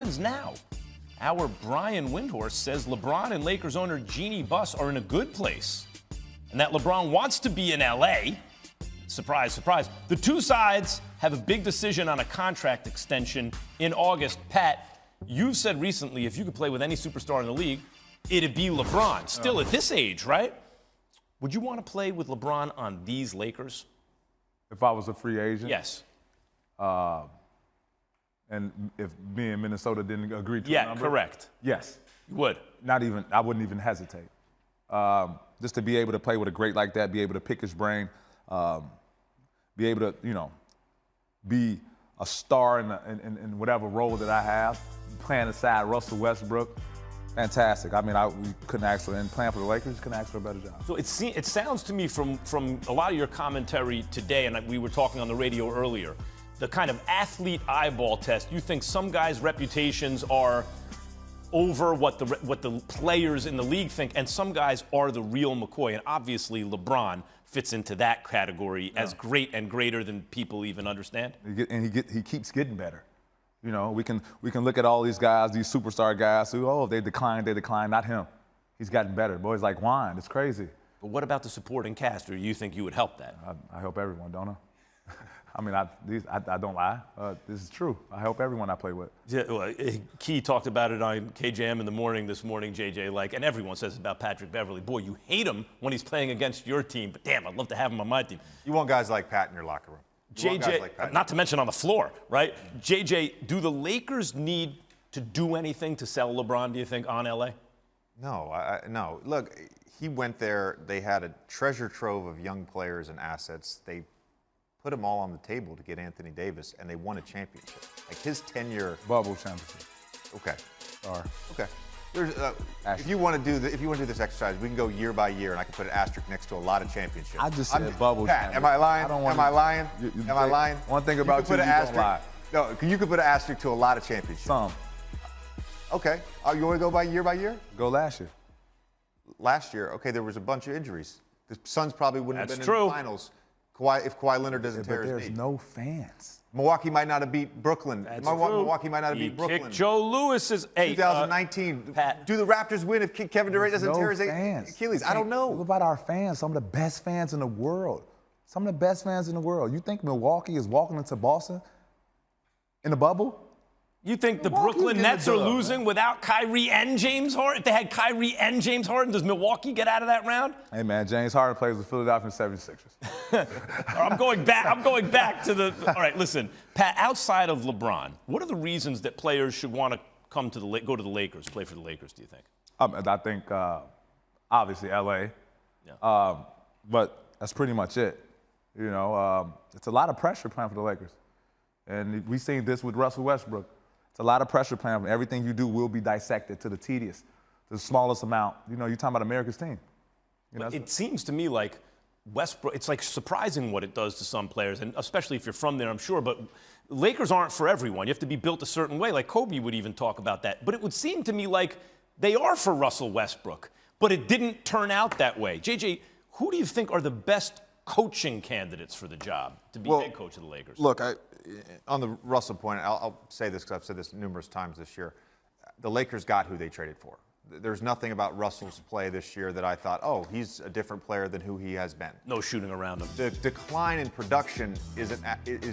happens now? Our Brian Windhorst says LeBron and Lakers owner Jeannie Buss are in a good place, and that LeBron wants to be in L.A. Surprise, surprise. The two sides have a big decision on a contract extension in August. Pat, you've said recently if you could play with any superstar in the league, it'd be LeBron. Still at this age, right? Would you want to play with LeBron on these Lakers? If I was a free agent? Yes. And if me and Minnesota didn't agree to a number? Yeah, correct. Yes. You would? I wouldn't even hesitate. Just to be able to play with a great like that, be able to pick his brain, be able to, be a star in whatever role that I have, playing aside Russell Westbrook. Fantastic. I mean, we couldn't ask for, and playing for the Lakers, couldn't ask for a better job. So it sounds to me from a lot of your commentary today, and we were talking on the radio earlier, the kind of athlete eyeball test. You think some guys' reputations are over what the players in the league think, and some guys are the real McCoy. And obviously, LeBron fits into that category as great and greater than people even understand. He keeps getting better. We can look at all these guys, these superstar guys who, they declined. Not him. He's gotten better. Boys like wine. It's crazy. But what about the supporting cast? Or you think you would help that? I help everyone, don't I? I mean, I don't lie. This is true. I help everyone I play with. Yeah, well, Key talked about it on KJM in the morning this morning, JJ, and everyone says about Patrick Beverley. Boy, you hate him when he's playing against your team, but damn, I'd love to have him on my team. You want guys like Pat in your locker room. JJ, not to mention on the floor, right? JJ, do the Lakers need to do anything to sell LeBron, do you think, on LA? No, no. Look, he went there. They had a treasure trove of young players and assets. They put them all on the table to get Anthony Davis, and they won a championship. Like his tenure. Bubble championship. Okay. Sorry. Okay. There's, if you want to do this exercise, we can go year by year, and I can put an asterisk next to a lot of championships. I just said bubble. Pat, am I lying? Am I lying? Am I lying? One thing about you don't lie. No, you could put an asterisk to a lot of championships. Some. Okay. You want to go by year? Go last year. Last year, okay, there was a bunch of injuries. The Suns probably wouldn't have been in the finals if Kawhi Leonard doesn't tear his knee. But there's no fans. Milwaukee might not have beat Brooklyn. Milwaukee might not have beat Brooklyn. Joe Lewis is 2019. Pat, do the Raptors win if Kevin Durant doesn't tear his Achilles? I don't know. What about our fans? Some of the best fans in the world. Some of the best fans in the world. You think Milwaukee is walking into Boston in the bubble? You think the Brooklyn Nets are losing without Kyrie and James Harden? If they had Kyrie and James Harden, does Milwaukee get out of that round? Hey, man, James Harden plays with Philadelphia 76ers. I'm going back to the – all right, listen. Pat, outside of LeBron, what are the reasons that players should want to go to the Lakers, play for the Lakers, do you think? I think, obviously, L.A. Yeah. But that's pretty much it. It's a lot of pressure playing for the Lakers. And we've seen this with Russell Westbrook. It's a lot of pressure playing for everything you do will be dissected to the tedious, to the smallest amount. You're talking about America's team. It seems to me like Westbrook, it's like surprising what it does to some players, and especially if you're from there, I'm sure. But Lakers aren't for everyone. You have to be built a certain way. Like Kobe would even talk about that. But it would seem to me like they are for Russell Westbrook. But it didn't turn out that way. JJ, who do you think are the best coaching candidates for the job to be head coach of the Lakers? Look, on the Russell point, I'll say this because I've said this numerous times this year. The Lakers got who they traded for. There's nothing about Russell's play this year that I thought, he's a different player than who he has been. No shooting around him. The decline in production is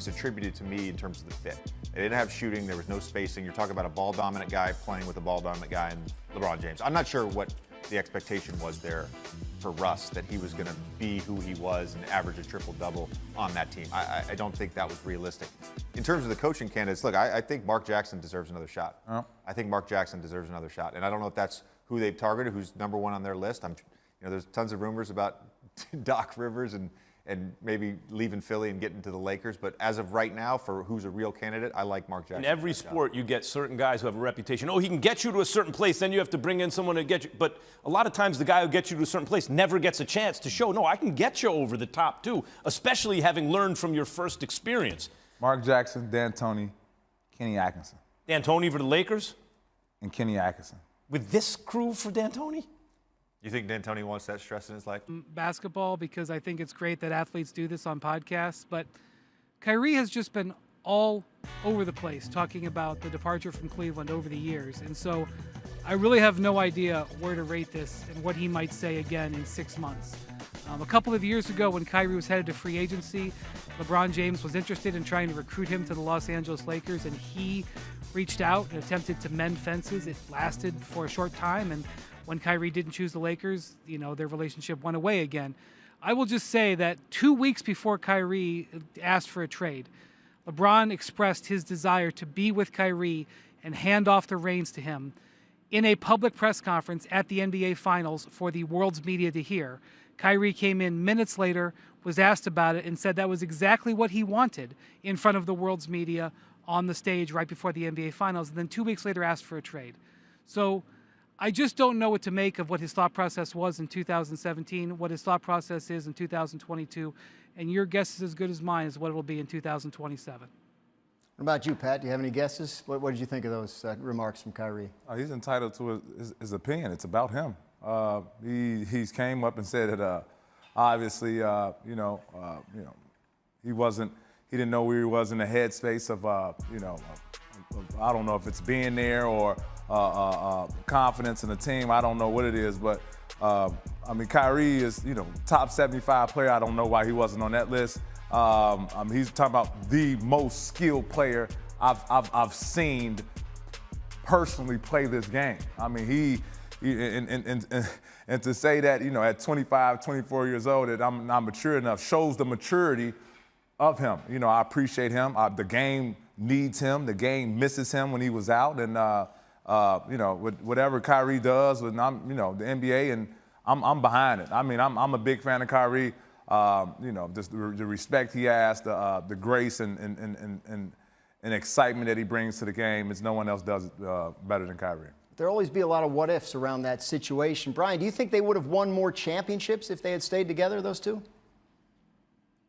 attributed to me in terms of the fit. They didn't have shooting. There was no spacing. You're talking about a ball-dominant guy playing with a ball-dominant guy and LeBron James. I'm not sure what the expectation was there for Russ, that he was going to be who he was and average a triple-double on that team. I don't think that was realistic. In terms of the coaching candidates, look, I think Mark Jackson deserves another shot. I think Mark Jackson deserves another shot. And I don't know if that's who they've targeted, who's number one on their list. There's tons of rumors about Doc Rivers and maybe leaving Philly and getting to the Lakers. But as of right now, for who's a real candidate, I like Mark Jackson. In every sport, you get certain guys who have a reputation. He can get you to a certain place, then you have to bring in someone to get you. But a lot of times, the guy who gets you to a certain place never gets a chance to show, no, I can get you over the top, too, especially having learned from your first experience. Mark Jackson, D'Antoni, Kenny Atkinson. D'Antoni for the Lakers? And Kenny Atkinson. With this crew for D'Antoni? You think D'Antoni wants that stress in his life? Basketball, because I think it's great that athletes do this on podcasts, but Kyrie has just been all over the place talking about the departure from Cleveland over the years. And so I really have no idea where to rate this and what he might say again in 6 months. A couple of years ago when Kyrie was headed to free agency, LeBron James was interested in trying to recruit him to the Los Angeles Lakers, and he reached out and attempted to mend fences. It lasted for a short time, and when Kyrie didn't choose the Lakers, their relationship went away again. I will just say that 2 weeks before Kyrie asked for a trade, LeBron expressed his desire to be with Kyrie and hand off the reins to him in a public press conference at the NBA Finals for the world's media to hear. Kyrie came in minutes later, was asked about it, and said that was exactly what he wanted in front of the world's media on the stage right before the NBA Finals, and then 2 weeks later asked for a trade. So I just don't know what to make of what his thought process was in 2017, what his thought process is in 2022, and your guess is as good as mine as what it will be in 2027. What about you, Pat? Do you have any guesses? What did you think of those remarks from Kyrie? He's entitled to his opinion. It's about him. He's came up and said that obviously, he didn't know where he was in the headspace of, I don't know if it's being there or confidence in the team. I don't know what it is, but Kyrie is, top 75 player. I don't know why he wasn't on that list. He's talking about the most skilled player I've seen personally play this game. And to say that, at 25, 24 years old, that I'm not mature enough shows the maturity of him. I appreciate him. The game needs him. The game misses him when he was out. And, whatever Kyrie does with, the NBA, and I'm behind it. I'm a big fan of Kyrie. Just the respect he has, the grace and excitement that he brings to the game. It's no one else does it better than Kyrie. There'll always be a lot of what-ifs around that situation. Brian, do you think they would have won more championships if they had stayed together, those two?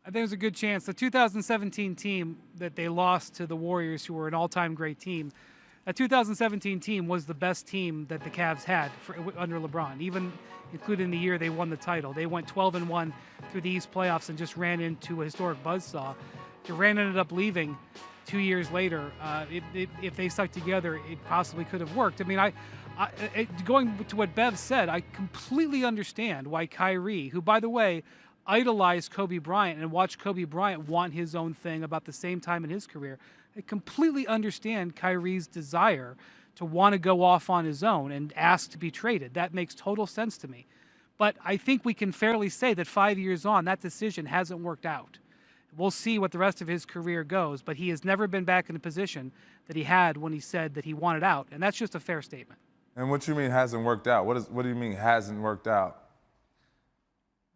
I think there's a good chance. The 2017 team that they lost to the Warriors, who were an all-time great team, that 2017 team was the best team that the Cavs had under LeBron, even including the year they won the title. They went 12-1 through the East playoffs and just ran into a historic buzzsaw. Durant ended up leaving 2 years later. If they stuck together, it possibly could have worked. Going to what Bev said, I completely understand why Kyrie, who, by the way, idolized Kobe Bryant and watched Kobe Bryant want his own thing about the same time in his career, I completely understand Kyrie's desire to want to go off on his own and ask to be traded. That makes total sense to me. But I think we can fairly say that 5 years on, that decision hasn't worked out. We'll see what the rest of his career goes, but he has never been back in the position that he had when he said that he wanted out, and that's just a fair statement. And what you mean hasn't worked out? What do you mean hasn't worked out?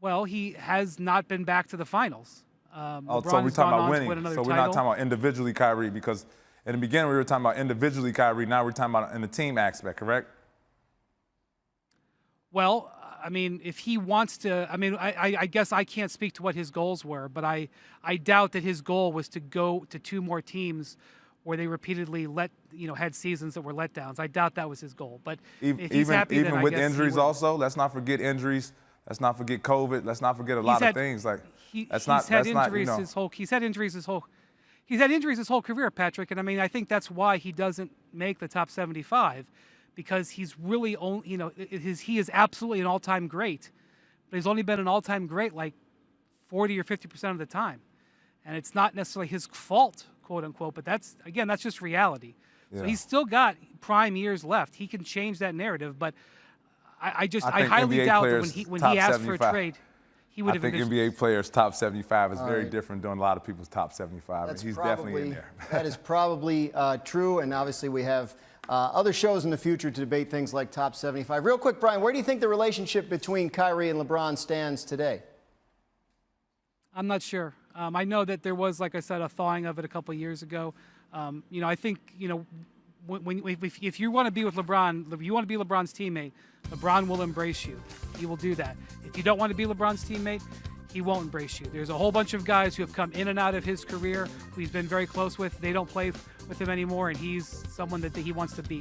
Well, he has not been back to the finals. So we're talking about winning. So we're not talking about individually Kyrie, because in the beginning we were talking about individually Kyrie. Now we're talking about in the team aspect, correct? Well, if he wants to, I guess I can't speak to what his goals were, but I doubt that his goal was to go to two more teams where they repeatedly had seasons that were letdowns. I doubt that was his goal. But if he's happy, even then with I guess injuries also, let's not forget injuries. Let's not forget COVID. Let's not forget a lot of things. He's had injuries his whole career, Patrick. And I think that's why he doesn't make the top 75, because he's really he is absolutely an all-time great, but he's only been an all-time great like 40 or 50% of the time. And it's not necessarily his fault, quote unquote, but that's just reality. Yeah. So he's still got prime years left. He can change that narrative, but I highly doubt that when he asked 75. For a trade, he would have. I think NBA players top 75 is very different than a lot of people's top 75. That's and he's definitely in there. That is probably true, and obviously we have other shows in the future to debate things like top 75. Real quick, Brian, where do you think the relationship between Kyrie and LeBron stands today? I'm not sure. I know that there was, like I said, a thawing of it a couple of years ago. I think, if you want to be with LeBron, if you want to be LeBron's teammate, LeBron will embrace you. He will do that. If you don't want to be LeBron's teammate, he won't embrace you. There's a whole bunch of guys who have come in and out of his career who he's been very close with. They don't play with him anymore, and he's someone that he wants to be.